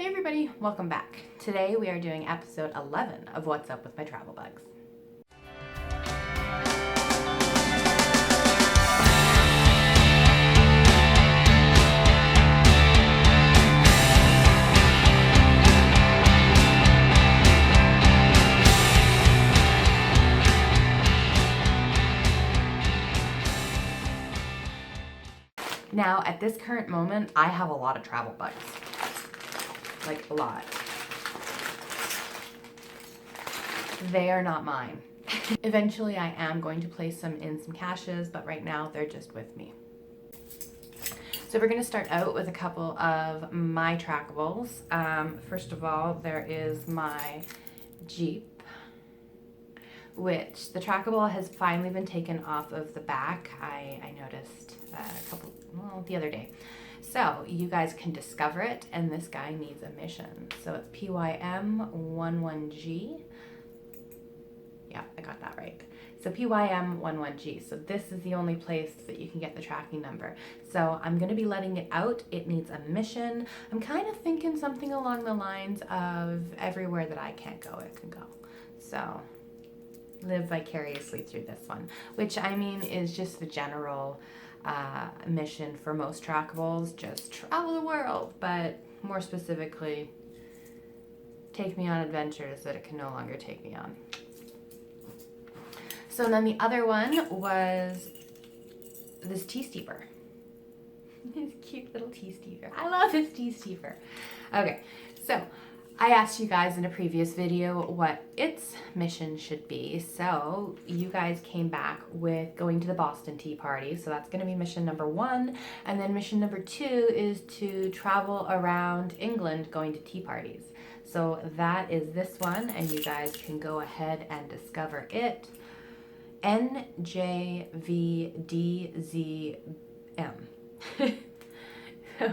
Hey everybody, welcome back. Today we are doing episode 11 of What's Up with My Travel Bugs. Now, at this current moment, I have a lot of travel bugs. Like, a lot. They are not mine. Eventually, I am going to place them in some caches, but right now, they're just with me. So we're going to start out with a couple of my trackables. First of all, there is my Jeep, which the trackable has finally been taken off of the back. I noticed the other day. So you guys can discover it, and this guy needs a mission. So it's PYM11G. Yeah, I got that right. So PYM11G. So this is the only place that you can get the tracking number. So I'm going to be letting it out. It needs a mission. I'm kind of thinking something along the lines of everywhere that I can't go, it can go. So live vicariously through this one, which I mean is just the general mission for most trackables. Just travel the world, but more specifically, take me on adventures that it can no longer take me on. So then the other one was this tea steeper. This cute little tea steeper. I love this tea steeper. Okay, so I asked you guys in a previous video what its mission should be. So you guys came back with going to the Boston Tea Party. So that's going to be mission number 1. And then mission number 2 is to travel around England going to tea parties. So that is this one, and you guys can go ahead and discover it. NJVDZM. So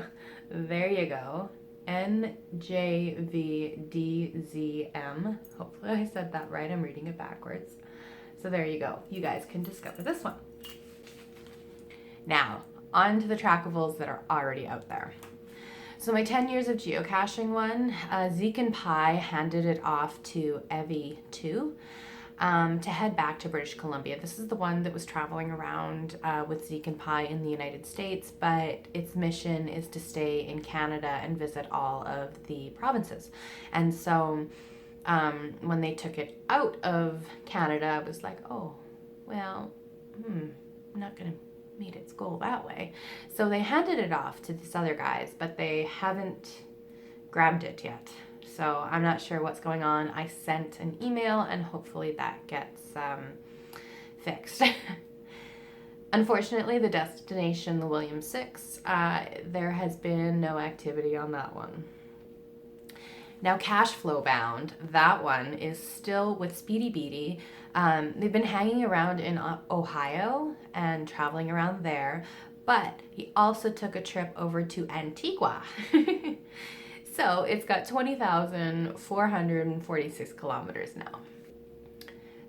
there you go. NJVDZM. Hopefully I said that right. I'm reading it backwards. So there you go. You guys can discover this one. Now, on to the trackables that are already out there. So my 10 years of geocaching one, Zeke and Pi handed it off to Evie 2. To head back to British Columbia. This is the one that was traveling around with Zeke and Pi in the United States, but its mission is to stay in Canada and visit all of the provinces. And so when they took it out of Canada, I was like, oh, well, I'm not going to meet its goal that way. So they handed it off to these other guys, but they haven't grabbed it yet. So I'm not sure what's going on. I sent an email and hopefully that gets fixed. Unfortunately, the destination, the William 6, there has been no activity on that one. Now, cash flow bound, that one is still with Speedy Beatty. They've been hanging around in Ohio and traveling around there, but he also took a trip over to Antigua. So it's got 20,446 kilometers now.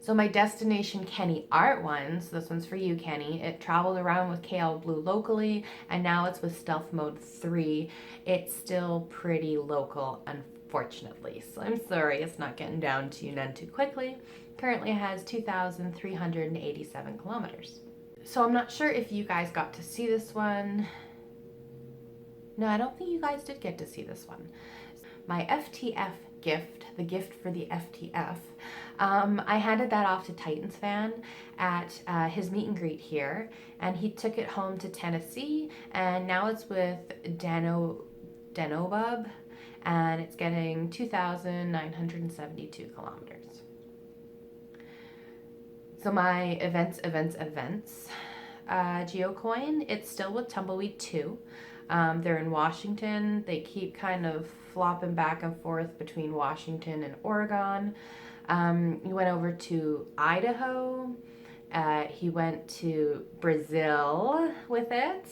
So my destination Kenny Art ones, this one's for you, Kenny. It traveled around with KL Blue locally, and now it's with Stealth Mode 3. It's still pretty local, unfortunately. So I'm sorry it's not getting down to you none too quickly. Currently has 2,387 kilometers. So I'm not sure if you guys got to see this one. No, I don't think you guys did get to see this one. My FTF gift, the gift for the FTF, I handed that off to Titans Fan at his meet and greet here, and he took it home to Tennessee, and now it's with Denobub, and it's getting 2,972 kilometers. So my events, GeoCoin, it's still with Tumbleweed 2. They're in Washington. They keep kind of flopping back and forth between Washington and Oregon. He went over to Idaho. He went to Brazil with it,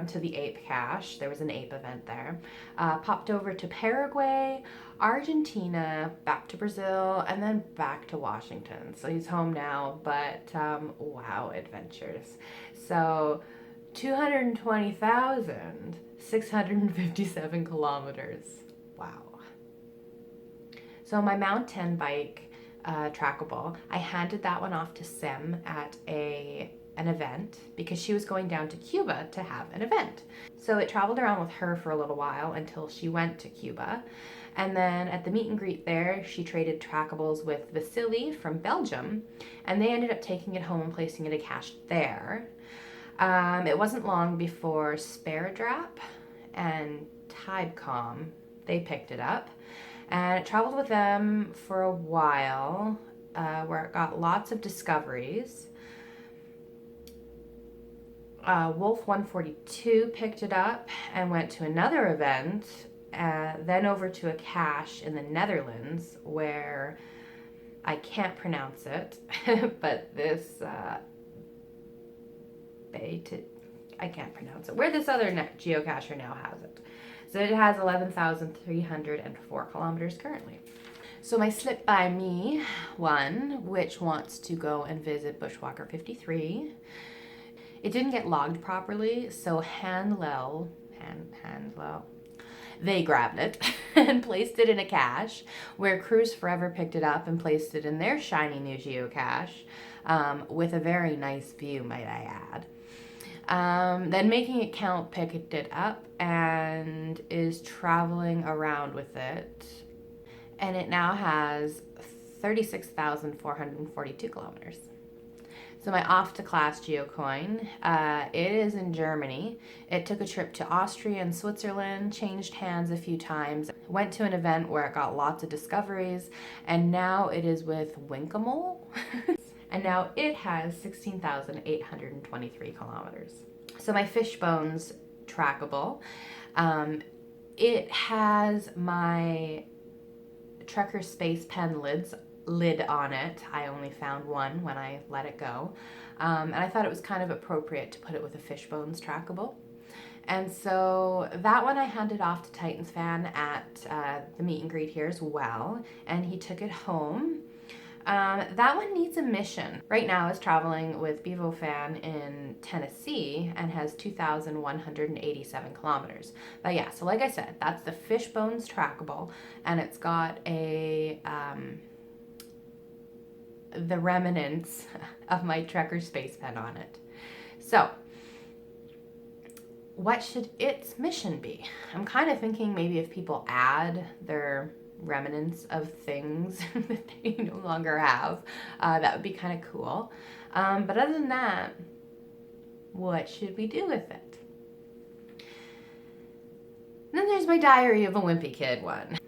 to the ape cache. There was an ape event there. Popped over to Paraguay, Argentina, back to Brazil, and then back to Washington. So he's home now, but wow, adventures. So 220,657 kilometers. Wow. So my Mount 10 bike, trackable, I handed that one off to Sim at an event because she was going down to Cuba to have an event. So it traveled around with her for a little while until she went to Cuba. And then at the meet and greet there, she traded trackables with Vasily from Belgium, and they ended up taking it home and placing it in cache there. It wasn't long before Sparedrap and Tidecom, they picked it up. And it traveled with them for a while, where it got lots of discoveries. Wolf 142 picked it up and went to another event, then over to a cache in the Netherlands where I can't pronounce it, but this I can't pronounce it, where this other geocacher now has it. So it has 11,304 kilometers currently. So my Slip By Me one, which wants to go and visit Bushwalker 53, it didn't get logged properly, so Handlel, they grabbed it and placed it in a cache where Cruise Forever picked it up and placed it in their shiny new geocache, with a very nice view, might I add. Then Making It Count picked it up and is traveling around with it. And it now has 36,442 kilometers. So my Off to Class geocoin, it is in Germany. It took a trip to Austria and Switzerland, changed hands a few times, went to an event where it got lots of discoveries, and now it is with Winkemole. And now it has 16,823 kilometers. So my Fishbones trackable, it has my Trekker Space Pen lid on it. I only found one when I let it go. And I thought it was kind of appropriate to put it with a Fishbones trackable. And so that one I handed off to Titan's Fan at the meet and greet here as well, and he took it home. That one needs a mission. Right now it's traveling with Bevo Fan in Tennessee and has 2,187 kilometers. But yeah, so like I said, that's the Fishbones trackable, and it's got the remnants of my Trekker Space Pen on it. So what should its mission be? I'm kind of thinking maybe if people add their remnants of things that they no longer have, that would be kind of cool. But other than that, what should we do with it? And then there's my Diary of a Wimpy Kid one.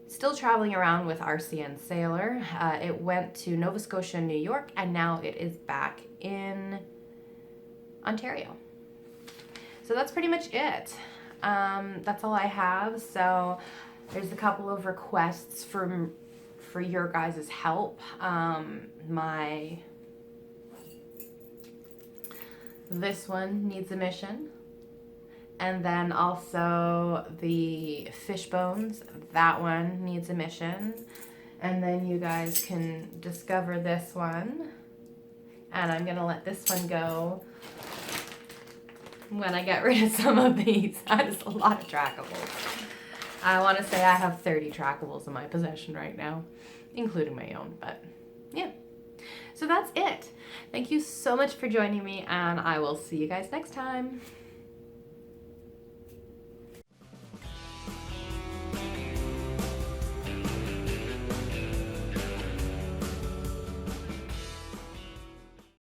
Still traveling around with RCN Sailor. It went to Nova Scotia and New York, and now it is back in Ontario. So that's pretty much it. That's all I have. So there's a couple of requests for your guys' help. This one needs a mission. And then also the Fishbones, that one needs a mission. And then you guys can discover this one. And I'm gonna let this one go when I get rid of some of these. That is a lot of trackables. I want to say I have 30 trackables in my possession right now, including my own, but yeah. So that's it. Thank you so much for joining me, and I will see you guys next time.